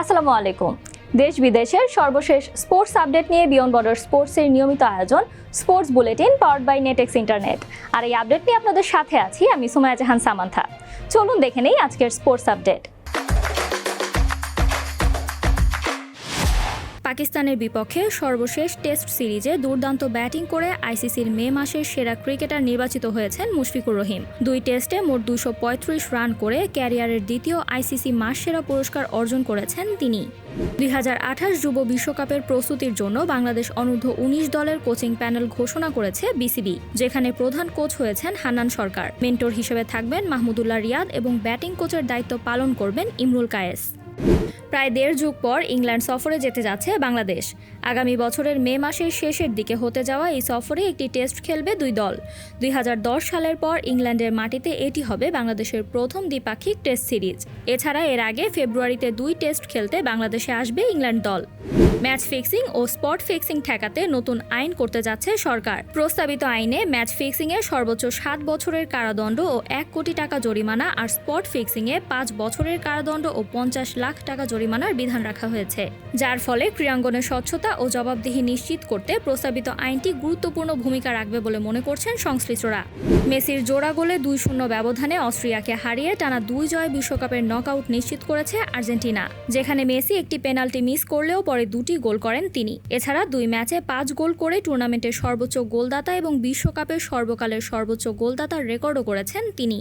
আসসালামু আলাইকুম। দেশ বিদেশের সর্বশেষ স্পোর্টস আপডেট নিয়ে বিয়ন্ড বর্ডার স্পোর্টসের নিয়মিত আয়োজন sports bulletin powered by Netex internet. আর এই আপডেট নিয়ে আপনাদের সাথে আছি আমি সুমাইয়া জাহান সামান্থা। চলুন দেখে নেই আজকের স্পোর্টস আপডেট। পাকিস্তানের বিপক্ষে সর্বশেষ টেস্ট সিরিজে দুর্দান্ত ব্যাটিং করে আইসিসির মে মাসের সেরা ক্রিকেটার নির্বাচিত হয়েছেন মুশফিকুর রহিম। 2 টেস্টে মোট 235 রান করে ক্যারিয়ারের দ্বিতীয় আইসিসি মাস সেরা পুরস্কার অর্জন করেছেন তিনি। 2028 যুব বিশ্বকাপের প্রস্তুতির জন্য বাংলাদেশ অনূর্ধ্ব-19 দলের কোচিং প্যানেল ঘোষণা করেছে বিসিবি, যেখানে প্রধান কোচ হয়েছেন হান্নান সরকার। মেন্টর হিসেবে থাকবেন মাহমুদুল্লাহ রিয়াদ এবং ব্যাটিং কোচের দায়িত্ব পালন করবেন ইমরুল কায়েস। প্রায় 1.5 যুগ পর ইংল্যান্ড সফরে যেতে যাচ্ছে বাংলাদেশ। আগামী বছরের মে মাসের শেষের দিকে হতে যাওয়া এই সফরে একটি টেস্ট খেলবে 2 দল। 2010 সালের পর ইংল্যান্ডের মাটিতে এটি হবে বাংলাদেশের প্রথম দ্বিপাক্ষিক টেস্ট সিরিজ। এছাড়া এর আগে ফেব্রুয়ারিতে 2 টেস্ট খেলতে বাংলাদেশে আসবে ইংল্যান্ড দল। ম্যাচ ফিক্সিং ও স্পট ফিক্সিং ঠেকাতে নতুন আইন করতে যাচ্ছে সরকার। প্রস্তাবিত আইনে ম্যাচ ফিক্সিংয়ে সর্বোচ্চ 7 বছরের কারাদণ্ড ও 1 কোটি টাকা জরিমানা, আর স্পট ফিক্সিংয়ে 5 বছরের কারাদণ্ড ও 50 লাখ টাকা জরিমানার বিধান রাখা হয়েছে, যার ফলে ক্রীড়াঙ্গনের স্বচ্ছতা ও জবাবদিহি নিশ্চিত করতে প্রস্তাবিত আইনটি গুরুত্বপূর্ণ ভূমিকা রাখবে বলে মনে করছেন সংশ্লিষ্টরা। মেসির জোড়া গোলে 2-0 ব্যবধানে অস্ট্রিয়াকে হারিয়ে টানা 2 জয় বিশ্বকাপের নকআউট নিশ্চিত করেছে আর্জেন্টিনা, যেখানে মেসি একটি পেনাল্টি মিস করলেও পরে 2টি গোল করেন তিনি। এছাড়া 2 ম্যাচে 5 গোল করে টুর্নামেন্টের সর্বোচ্চ গোলদাতা এবং বিশ্বকাপের সর্বকালের সর্বোচ্চ গোলদাতার রেকর্ডও করেছেন তিনি।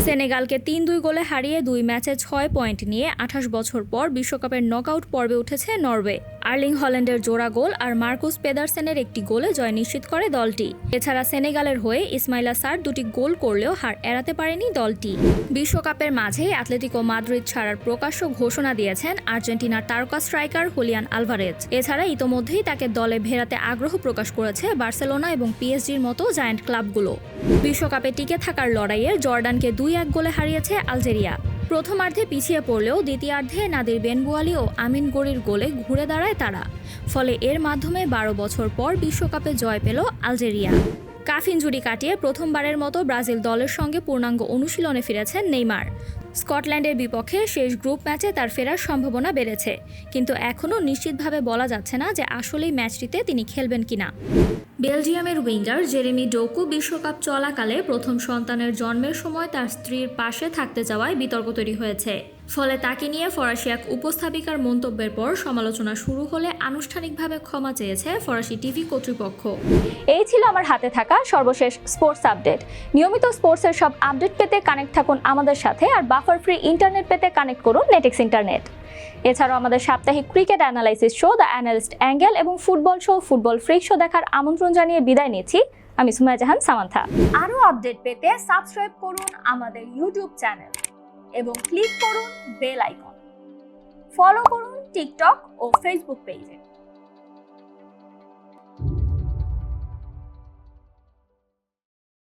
সেনেগালকে 3-2 গোলে হারিয়ে 2 ম্যাচে 6 পয়েন্ট নিয়ে 28 বছর পর বিশ্বকাপের নকআউট পর্বে উঠেছে নরওয়ে। আর্লিং হল্যান্ডের জোড়া গোল আর মার্কুস পেদারসেনের একটি গোলে জয় নিশ্চিত করে দলটি। এছাড়া সেনেগালের হয়ে ইসমাইলা সার 2টি গোল করলেও হার এড়াতে পারেনি দলটি। বিশ্বকাপের মাঝেই অ্যাটলেটিকো মাদ্রিদ ছাড়ার প্রকাশ্য ঘোষণা দিয়েছেন আর্জেন্টিনার তারকা স্ট্রাইকার হুলিয়ান আলভারেজ। এছাড়া ইতোমধ্যেই তাকে দলে ভেড়াতে আগ্রহ প্রকাশ করেছে বার্সেলোনা এবং পিএসজির মতো জায়ান্ট ক্লাবগুলো। বিশ্বকাপে টিকে থাকার লড়াইয়ে জর্ডানকে 2-1 গোলে হারিয়েছে আলজেরিয়া। প্রথমার্ধে পিছিয়ে পড়লেও দ্বিতীয়ার্ধে নাদির বেনবুয়ালি ও আমিন গরির গোলে ঘুরে দাঁড়ায় তারা। ফলে এর মাধ্যমে 12 বছর পর বিশ্বকাপে জয় পেল আলজেরিয়া। কাফ ইনজুরি কাটিয়ে প্রথমবারের মতো ব্রাজিল দলের সঙ্গে পূর্ণাঙ্গ অনুশীলনে ফিরেছেন নেইমার। স্কটল্যান্ডের বিপক্ষে শেষ গ্রুপ ম্যাচে তার ফেরার সম্ভাবনা বেড়েছে, কিন্তু এখনও নিশ্চিতভাবে বলা যাচ্ছে না যে আসলেই ম্যাচটিতে তিনি খেলবেন কিনা। বেলজিয়ামের উইঙ্গার জেরেমি ডোকু বিশ্বকাপ চলাকালে প্রথম সন্তানের জন্মের সময় তার স্ত্রীর পাশে থাকতে যাওয়ায় বিতর্ক তৈরি হয়েছে। ফলে তাকে নিয়ে ফরাসি এক উপস্থাপিকার মন্তব্যের পর সমালোচনা শুরু হলে আনুষ্ঠানিকভাবে ক্ষমা চেয়েছে ফরাসি টিভি কর্তৃপক্ষ। এই ছিল আমার হাতে থাকা সর্বশেষ স্পোর্টস আপডেট। নিয়মিত স্পোর্টসের সব আপডেট পেতে কানেক্ট থাকুন আমাদের সাথে, আর বাফার ফ্রি ইন্টারনেট পেতে কানেক্ট করুন নেটেক্স ইন্টারনেট। এছাড়াও আমাদের সাপ্তাহিক cricket analysis show the analyst angle এবং football show football freak show দেখার আমন্ত্রণ জানিয়ে বিদায় নিচ্ছি আমি সুমাইয়া জাহান সামান্থা। আরও আপডেট পেতে সাবস্ক্রাইব করুন আমাদের ইউটিউব চ্যানেল এবং ক্লিক করুন বেল আইকন। ফলো করুন টিকটক ও ফেসবুক পেজে।